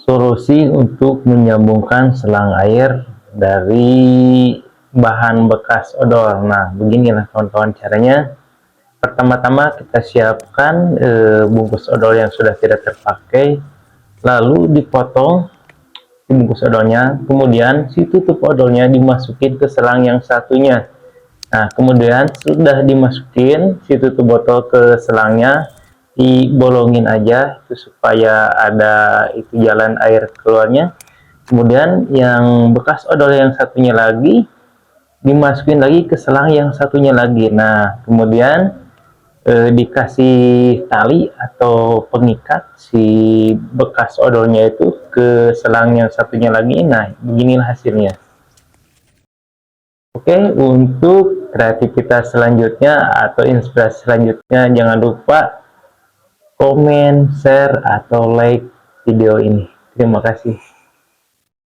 Solusi untuk menyambungkan selang air dari bahan bekas odol. Nah, beginilah kawan-kawan caranya. Pertama-tama kita siapkan bungkus odol yang sudah tidak terpakai, lalu dipotong bungkus odolnya, kemudian si tutup odolnya dimasukin ke selang yang satunya. Nah, kemudian sudah dimasukin si tutup botol ke selangnya, dibolongin aja itu supaya ada itu jalan air keluarnya. Kemudian yang bekas odol yang satunya lagi dimasukin lagi ke selang yang satunya lagi. Nah, kemudian dikasih tali atau pengikat si bekas odolnya itu ke selang yang satunya lagi. Nah, beginilah hasilnya. Oke, untuk kreativitas selanjutnya atau inspirasi selanjutnya, jangan lupa komen, share, atau like video ini. Terima kasih.